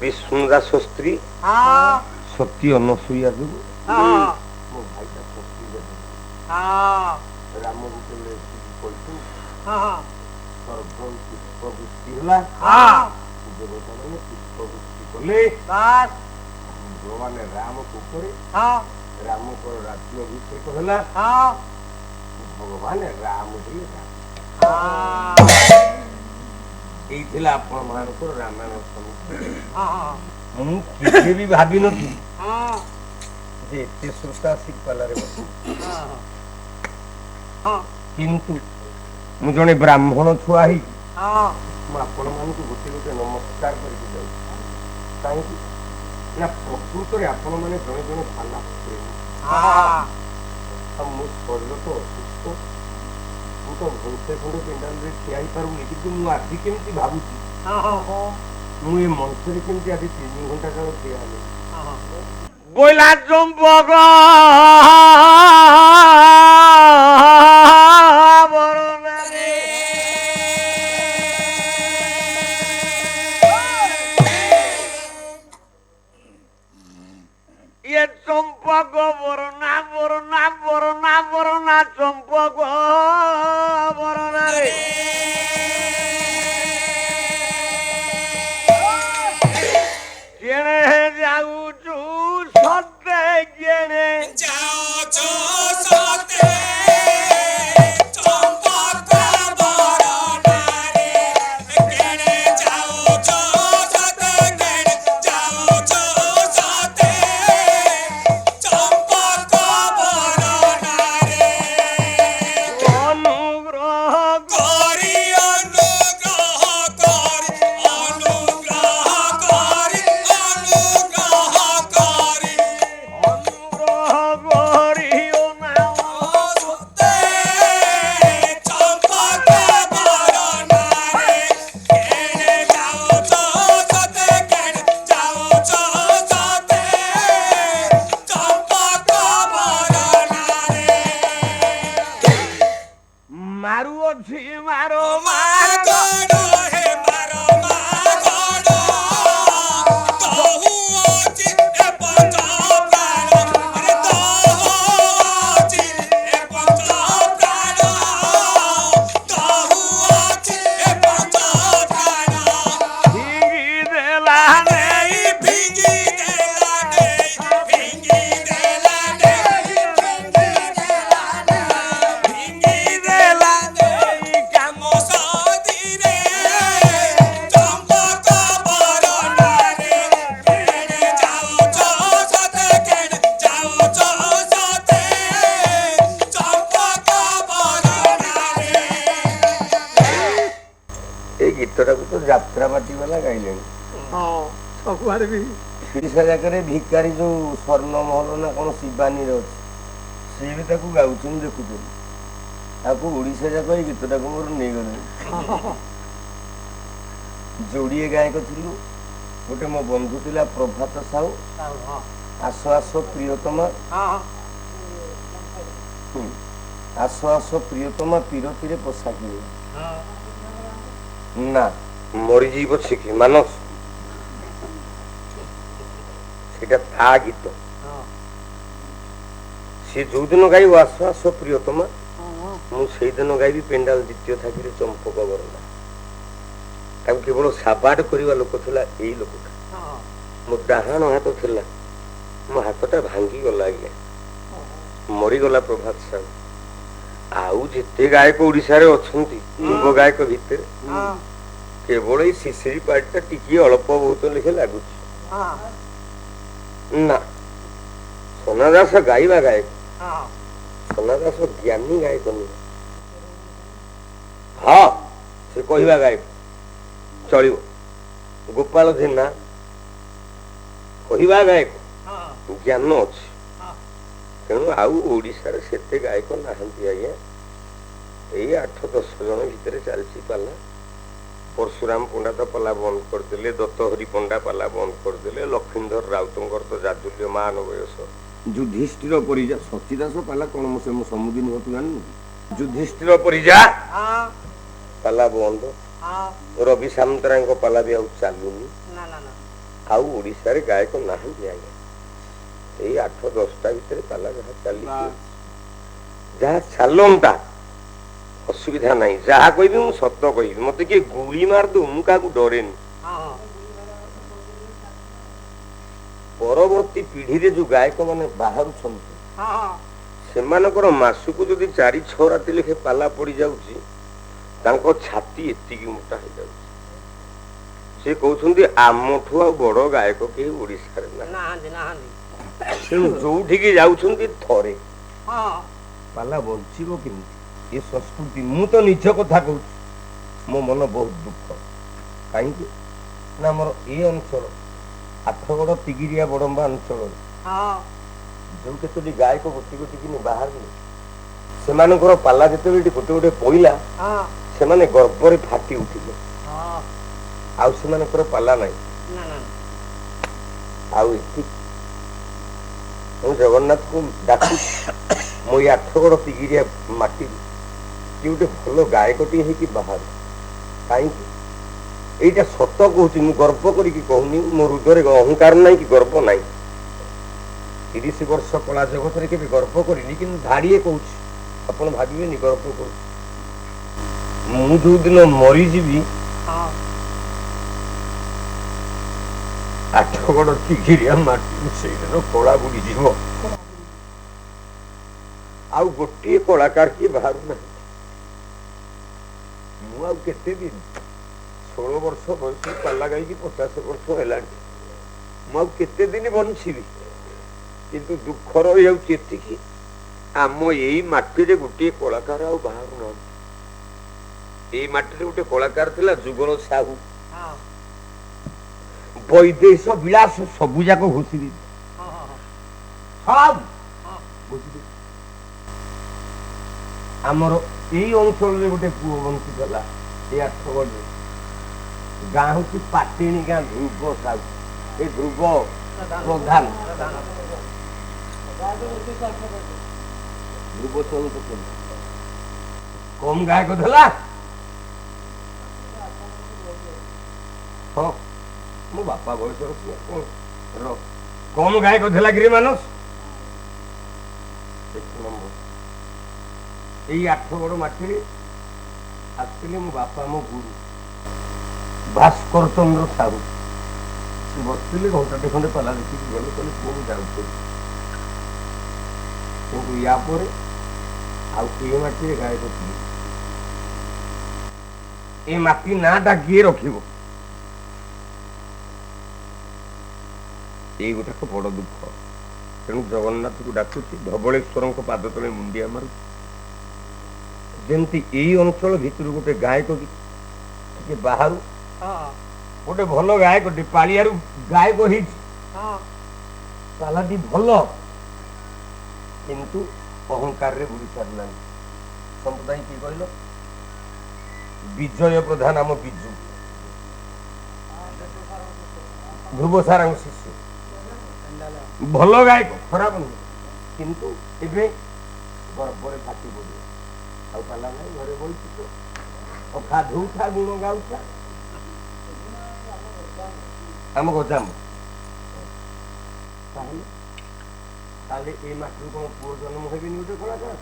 ବିଷ୍ଣୁଦାସ ସ୍ତ୍ରୀ ସତୀ ଅନସୂୟା ଯୋଗୁ ମୋ ଭାଇଟା ସତୀ ରାମ ଯେତେବେଳେ କହିଛନ୍ତି ସ୍ୱର୍ଗ ପୁଷ୍ପବୃଷ୍ଟି ହେଲା, ଦେବତା ମାନେ ପୁଷ୍ପବୃଷ୍ଟି କଲେ, ଭଗବାନ ରାମ ଉପରେ ରାମଙ୍କର ରାଜ୍ୟ ଅଭିଷେକ ହେଲା, ଭଗବାନ ରାମ ହେଲେ ରାମ। ଏଇ ଥିଲା ଆପଣ ମାନଙ୍କର ରାମାୟଣ ସମୀକ୍ଷା। ମୁଁ କିଛି ବି ଭାବିନଥିଲି ଯେ ଏତେ ଶ୍ରୋତା ଶିଖପାଲାରେ ବସି, କିନ୍ତୁ ମୁଁ ଜଣେ ବ୍ରାହ୍ମଣ ଛୁଆ ହେଇକି ମୁଁ ଆପଣମାନଙ୍କୁ ଗୋଟେ ଗୋଟେ ନମସ୍କାର କରିକି ଯାଉଛି। କାହିଁକି ନା ପ୍ରକୃତରେ ଆପଣମାନେ ଜଣେ ଜଣେ ପାଲା ପ୍ରେମୀ। ଆଉ ମୋ ଶରୀର ତ ଅସୁସ୍ଥ, ମୁଁ ତ ଘଣ୍ଟେ ଖଣ୍ଡେ ପେଣ୍ଡାଲରେ ଠିଆ ହେଇପାରୁନି, କିନ୍ତୁ ମୁଁ ଆଜି କେମିତି ଭାବୁଛି ମୁଁ ଏ ମଞ୍ଚରେ କେମିତି ଆଜି 3 ଘଣ୍ଟା କାଳ ଠିଆ ହେଲି। ବୋଇଲା ଚମ୍ପକ ବରନାରେ ইয়ে চম্পক বরনা বরনা বরনা বরনা চম্পক বরনা রে কেনে যাউছু সতে কেনে যাউছু সতে চম্পক বরনা রে কেনে যাউছু সতে কেনে যাউছু সতে চম্পক বরনা রে অনুগ্রহ করি অনুগ্রহ করি অনুগ্রহ করি অনুগ্রহ করি অনুগ্রহ করিও না সতে চম্পক বরনা রে কেনে যাউছো সতে কেনে যাউছো সতে চম্পক বরনা রে মারু ଅଛି ମାର ମାଗଡ଼ ହେ ମାର ମାଗଡ଼ ତହୁ ଅଛି ଏ ପଞ୍ଚ ପ୍ରାଣ ରେ ତହୁ ଅଛି ଏ ପଞ୍ଚ ପ୍ରାଣ ତହୁ ଅଛି ଏ ପଞ୍ଚ ପ୍ରାଣ ଭିଙ୍ଗି ଦେଲା ନେଇ ଭିଙ୍ଗି ଦେଲା ନେଇ ଭିଙ୍ଗି ଦେଲା ନେଇ ଭିଙ୍ଗି ଦେଲା ନେଇ କାମ ସଦିରେ ଚମ୍ପକ ବରନା ରେ କେଣେ ଯାଉଛ ସତେ କେଣେ ଯାଉଛ ସତେ ଚମ୍ପକ ବରନା ରେ। এই ଗୀତଟାକୁ ତ ଯାତ୍ରାପାଟି ବାଲା ଗାଇଲେଣି ସବୁଆଡେ ବି। ଓଡ଼ିଶା ଯାକରେ ଭିକାରୀ ଯୋଉ ସ୍ୱର୍ଣ୍ଣମହଲ ନା କଣ ଶିବାନୀରେ ଅଛି, ସିଏ ବି ତାକୁ ଗାଉଛନ୍ତି ଦେଖୁଛନ୍ତି। ତାକୁ ଓଡ଼ିଶା ଯାକ ଏଇ ଗୀତଟାକୁ ମୋର ନେଇଗଲେଣି। ଯୋଡ଼ିଏ ଗାୟକ ଥିଲୁ, ଗୋଟେ ମୋ ବନ୍ଧୁ ଥିଲା ପ୍ରଭାତ ସାହୁ, ଆସ ଆସ ପ୍ରିୟତମା, ଆସ ଆସ ପ୍ରିୟତମା ପିରତିରେ ପୋଷାକିବେ ନା ମରିଯିବ ଶିଖି ମାନସ, ସେଇଟା ତା ଗୀତ। ସେ ଯୋଉଦିନ ଗାଇବ ଆସ ଆସ ପ୍ରିୟତମା, ମୁଁ ସେଇଦିନ ଗାଇବି ପେଣ୍ଡାଲ ଦ୍ୱିତୀୟ ଥାକିରେ ଚମ୍ପକ ବରନା। ତାକୁ କେବଳ ସାବାଡ଼ କରିବା ଲୋକ ଥିଲା ଏଇ ଲୋକଟା। ମୋ ଡାହାଣ ହାତ ଥିଲା, ମୋ ହାତଟା ଭାଙ୍ଗିଗଲା ଆଜ୍ଞା, ମରିଗଲା ପ୍ରଭାତ ସାହୁ। ଆଉ ଯେତେ ଗାୟକ ଓଡ଼ିଶାରେ ଅଛନ୍ତି ଯୁବ ଗାୟକ ଭିତରେ, କେବଳ ଏଇ ଶିଶିରି ପାଟିଟା ଟିକିଏ ଅଳ୍ପ ବହୁତ ଲେଖେ ଲାଗୁଛି। ନା, ସୋନା ଦାସ ଗାଇବା ଗାୟକ, ସୋନା ଦାସ ଜ୍ଞାନୀ ଗାୟକ ନୁହେଁ। ହଁ, ସେ କହିବା ଗାୟକ ଚଳିବ। ଗୋପାଳ ଜେନା କହିବା ଗାୟକ, ଜ୍ଞାନ ଅଛି। ତେଣୁ ଆଉ ଓଡ଼ିଶାରେ ସେତେ ଗାୟକ ନାହାନ୍ତି ଆଜ୍ଞା। ଏଇ 8-10 ଜଣ ଭିତରେ ଚାଲିଛି ପାଲା। ପରଶୁରାମ ପଣ୍ଡା ତ ପାଲା ବନ୍ଦ କରିଦେଲେ, ଦତ୍ତହରି ପଣ୍ଡା ପାଲା ବନ୍ଦ କରିଦେଲେ, ଲକ୍ଷ୍ମୀଧର ରାଉତଙ୍କର ତ ଜାଜୁଲ୍ୟମାନ ବୟସ। ଯୁଧିଷ୍ଠିର ପରିଜା, ସତୀଦାସ ପାଲା କଣ ମୁଁ ସମୁଦିନ ତୁ ଜାଣିନୁ? ଯୁଧିଷ୍ଠିର ପରିଜା ପାଲା ବନ୍ଦ, ରବି ସାମନ୍ତରାୟଙ୍କ ପାଲା ବି ଆଉ ଚାଲୁନି। ଆଉ ଓଡ଼ିଶାରେ ଗାୟକ ନାହାନ୍ତି ଆଜ୍ଞା। ଏଇ 8-10ଟା ଭିତରେ ପାଲା ଯାହା ଚାଲିଛି, ଯାହା ଚାଲନ୍ତା ଅସୁବିଧା ନାହିଁ। ଯାହା କହିବି ମୁଁ ସତ କହିବି, ମତେ କିଏ ଗୁଳି ମାରିଦଉ ମୁଁ କାହାକୁ ଡରେନି। ପରବର୍ତ୍ତୀ ପିଢିରେ ଯୋଉ ଗାୟକ ମାନେ ବାହାରୁଛନ୍ତି ସେମାନଙ୍କର ମାସକୁ ଯଦି 4-6 ରାତି ଲେଖେ ପାଲା ପଡିଯାଉଛି, ତାଙ୍କ ଛାତି ଏତିକି ମୋଟା ହେଇଯାଉଛି। ସେ କହୁଛନ୍ତି ଆମଠୁ ଆଉ ବଡ ଗାୟକ କେହି ଓଡ଼ିଶାରେ ନାହାନ୍ତି। ତେଣୁ ଯୋଉଠିକି ଯାଉଛନ୍ତି ଥରେ ପାଲା ବଞ୍ଚିବ କେମିତି ଏ ସଂସ୍କୃତି। ମୁଁ ତ ନିଜ କଥା କହୁଛି, ମୋ ମନ ବହୁତ ଦୁଃଖ। କାହିଁକି ନା ଆମର ଏ ଅଞ୍ଚଳ ଆଠଗଡ଼ ତିଗିରିଆ ବଡମ୍ବା ଅଞ୍ଚଳରେ ଯୋଉ କେତୋଟି ଗାୟକ ଗୋଟି ଗୋଟି କିନି ବାହାରିଲେ, ସେମାନଙ୍କର ପାଲା ଯେତେବେଳେ ଏଠି ଗୋଟେ ଗୋଟେ ପଇଲା, ସେମାନେ ଗର୍ବରେ ଫାଟି ଉଠିଲେ। ଆଉ ସେମାନଙ୍କର ପାଲା ନାହିଁ। ଆଉ ଏଠି ମୁଁ ଜଗନ୍ନାଥଙ୍କୁ ଡାକୁଛି, ମୁଁ ଏଇ ଆଠଗଡ଼ ତିଗିରିଆ ମାଟିରୁ କିଏ ଗୋଟେ ଭଲ ଗାୟକଟିଏ ହେଇକି ବାହାରୁ। କାହିଁକି ଏଇଟା ସତ କହୁଛି, ମୁଁ ଗର୍ବ କରିକି କହୁନି, ମୋ ହୃଦୟରେ ଅହଙ୍କାର ନାହିଁ କି ଗର୍ବ ନାହିଁ। 30 ବର୍ଷ କଳା ଜଗତରେ କେବେ ଗର୍ବ କରିନି, କିନ୍ତୁ ଧାଡ଼ିଏ କହୁଛି, ଆପଣ ଭାବିବେନି ଗର୍ବ କରୁଛି। ମୁଁ ଯୋଉଦିନ ମରିଯିବି, ଆଠଗଡ଼ ତିଗିରିଆ ମାଟିରୁ ସେଇଦିନ କଳା ବୁଡ଼ିଯିବ। ଆଉ ଗୋଟିଏ କଳାକାର କିଏ ବାହାରୁନାହିଁ। ମୁଁ ଆଉ କେତେ ଦିନ, 16 ବର୍ଷ ବୟସରୁ ପାଲା ଗାଇକି 50 ବର୍ଷ ହେଲାଣି, ମୁଁ ଆଉ କେତେ ଦିନ ବଞ୍ଚିବି। କିନ୍ତୁ ଦୁଃଖ ରହିଯାଉଛି ଏତିକି, ଆମ ଏଇ ମାଟିରେ ଗୋଟିଏ କଳାକାର ଆଉ ବାହାରୁନାହାନ୍ତି। ଏଇ ମାଟିରେ ଗୋଟେ କଳାକାର ଥିଲା ଯୁଗଳ ସାହୁ, ବୈଦେଶ ବିଳାସ ସବୁ ଯାକ ଘୋଷି ଦେଇଛି। ଆମର ଏଇ ଅଞ୍ଚଳରେ ଗୋଟେ ପୁଅ ବଞ୍ଚିଥିଲା, ଏ ଆଠଗଡ଼ରେ, ଗାଁ ହଉଛି ପାଟିଣୀ ଗାଁ, ଧ୍ରୁବ ସାହୁ। ଏ ଧ୍ରୁବ ପ୍ରଧାନ ଧ୍ରୁବ ସାହୁ କମ ଗାୟକ ଥିଲା। ହଁ ମୋ ବାପା ବୟସର କମ ଗାୟକ ଥିଲା ଗିରି ମାନସ। ଏଇ ଆଠଗଡ଼ ମାଟିରେ ଆସିଥିଲେ ମୋ ବାପା, ମୋ ଗୁରୁ ଭାସ୍କର ଚନ୍ଦ୍ର ସାହୁ। ସେ ବସିଥିଲେ, ଘଣ୍ଟାଟେ ଖଣ୍ଡେ ପାଲା ଦେଖିକି ଗଲେ, କହିଲେ ପୁଅ ମୁଁ ଯାଉଛି। କିନ୍ତୁ ୟା ପରେ ଆଉ ଏ ମାଟିରେ ଗାୟକ ଥିଲେ। ଏ ମାଟି ନାଁଟା କିଏ ରଖିବ? ଏଇ ଗୋଟାକ ବଡ଼ ଦୁଃଖ। ତେଣୁ ଜଗନ୍ନାଥକୁ ଡାକୁଛି, ଧବଳେଶ୍ୱରଙ୍କ ପାଦ ତଳେ ମୁଣ୍ଡିଆ ମାରୁଛି, ଯେମିତି ଏଇ ଅଞ୍ଚଳ ଭିତରୁ ଗୋଟେ ଗାୟକ ଟିକେ ବାହାରୁ, ଗୋଟେ ଭଲ ଗାୟକଟି ପାଳିଆରୁ ଗାୟକ ହେଇଛି, ପାଲାଟି ଭଲ, କିନ୍ତୁ ଅହଙ୍କାରରେ ବୁଡ଼ି ସାରିଲାଣି। ସମ୍ପ୍ରଦାୟ କିଏ କହିଲ? ବିଜୟ ପ୍ରଧାନ, ଆମ ବିଜୁ ଧ୍ରୁବ ସାରାଙ୍କ ଶିଷ୍ୟ, ଭଲ ଗାୟକ, ଖରାପ ନୁହେଁ, କିନ୍ତୁ ଏବେ ଗର୍ବରେ ଫାଟି ପଡ଼ିବ। ଆଉ ପାଲା ନାହିଁ, ଘରେ ବଇଛୁ ତ ଅଖା ଧଉଥା ଗୁଣ ଗାଉଥା। ଆମ ଗଜାମ ତାହେଲେ ଏ ମାଟିରୁ କ'ଣ ପୁଅ ଜନ୍ମ ହେବେନି ଗୋଟେ କଳାକାର?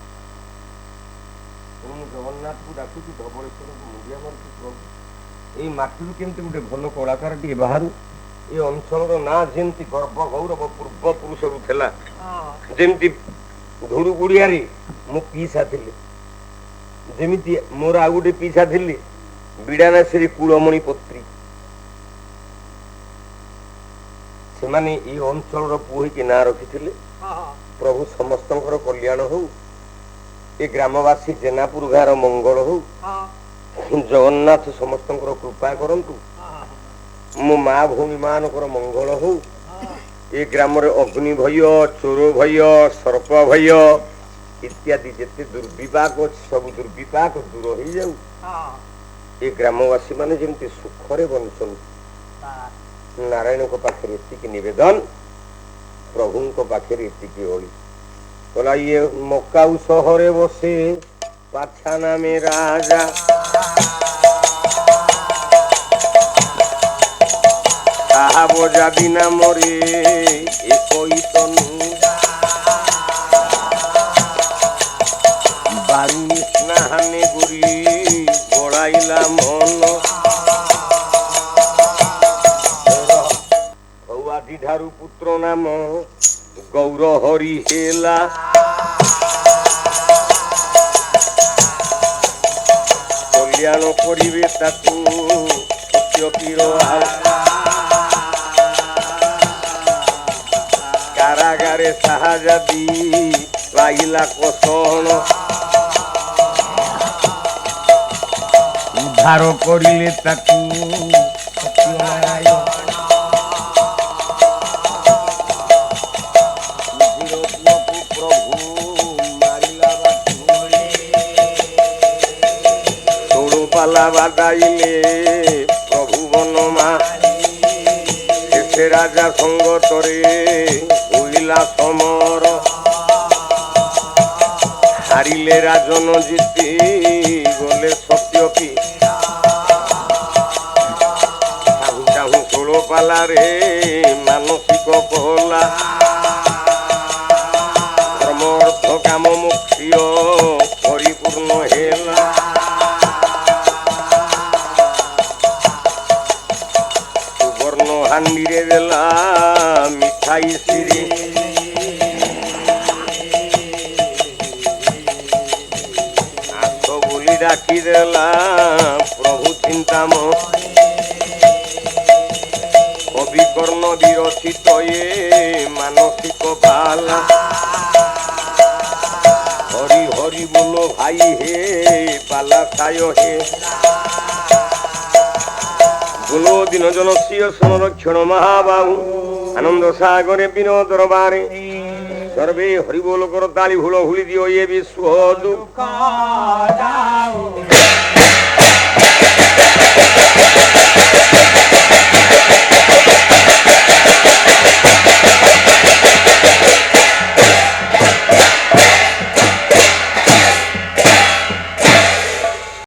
ତେଣୁ ମୁଁ ଜଗନ୍ନାଥକୁ ଡାକୁଛି, ଧବଳେଶ୍ୱରଙ୍କୁ ମୁଣ୍ଡିଆ ମାରୁଛି, ପ୍ରଭୁ ଏଇ ମାଟିରୁ କେମିତି ଗୋଟେ ଭଲ କଳାକାର ଟିକେ ବାହାରୁ। ଏ ଅଞ୍ଚଳର ନାଁ ଯେମିତି ଗର୍ବ ଗୌରବ ପୂର୍ବ ପୁରୁଷରୁ ଥିଲା, ଯେମିତି ଧୁରୁଗୁଡିଆରେ ମୋ ପିଇସା ଥିଲେ, ଯେମିତି ମୋର ଆଉ ଗୋଟେ ପିଇସା ଥିଲେ ବିଡ଼ାନାସୀରେ କୁଳମଣି ପତ୍ରୀ, ସେମାନେ ଏଇ ଅଞ୍ଚଳର ପୁଅ ହେଇକି ନାଁ ରଖିଥିଲେ। ପ୍ରଭୁ ସମସ୍ତଙ୍କର କଲ୍ୟାଣ ହଉ, ଏ ଗ୍ରାମବାସୀ ଜେନାପୁର ଗାଁର ମଙ୍ଗଳ ହଉ, ଜଗନ୍ନାଥ ସମସ୍ତଙ୍କର କୃପା କରନ୍ତୁ, ମୋ ମା ଭଉଣୀ ମାନଙ୍କର ମଙ୍ଗଳ ହଉ, ଏ ଗ୍ରାମରେ ଅଗ୍ନି ଭୟ, ଚୋର ଭୟ, ସର୍ପ ଭୟ ଇତ୍ୟାଦି ଯେତେ ଦୁର୍ବିପାକ ଅଛି, ସବୁ ଦୁର୍ବିପାକ ଦୂର ହେଇଯାଉ, ଏ ଗ୍ରାମବାସୀ ମାନେ ଯେମିତି ସୁଖରେ ବଞ୍ଚନ୍ତି। ନାରାୟଣଙ୍କ ପାଖରେ ଏତିକି ନିବେଦନ, ପ୍ରଭୁଙ୍କ ପାଖରେ ଏତିକି ଅଳି। କହିଲା ଇଏ ମକାଉ ସହରେ ବସେ ପାଛା ନାମେ ରାଜା, সাহাব যাবি না মরে একই তনু বারুনি স্নাহানে গুরি গড়াইলা মন হৌয়াদিধারু পুত্র নাম গৌর হরি হেলা কল্যাণ করিবে তাকু সত্য পীর কারাগারে সাহাজাদি পাইলা কষণ উদ্ধার করিলে তাকু সত্যনারায়ণ প্রভু মারিলা ষোড়পালা বাদাইলে প্রভু বনমা শেষে রাজা সঙ্গতরে হইলা সমর হারিলে রাজন জিতি গলে সত্য কি চাহু চাহু ষোড়পালারে মানসিক কহলা ধর্ম অর্থ কাম মুক্তি পরিপূর্ণ হেলা সুবর্ণ হান্ডিরে দেলা মিঠাই সিঁড়ি আস বলি ডাকি দেলা প্রভু চিন্তাম অবিকর্ণ বিরচিত মানসিক পালা হরি হরি বলো ভাই হে পালা ছায় হে বলো দীনজন শ্রীয় সংরক্ষণ মহাবাহু আনন্দ সাগরে বিনোদ দরবারে সর্বে হরি বল কর তালি হুলো হুলি দিও এ বিশ্ব দুঃখ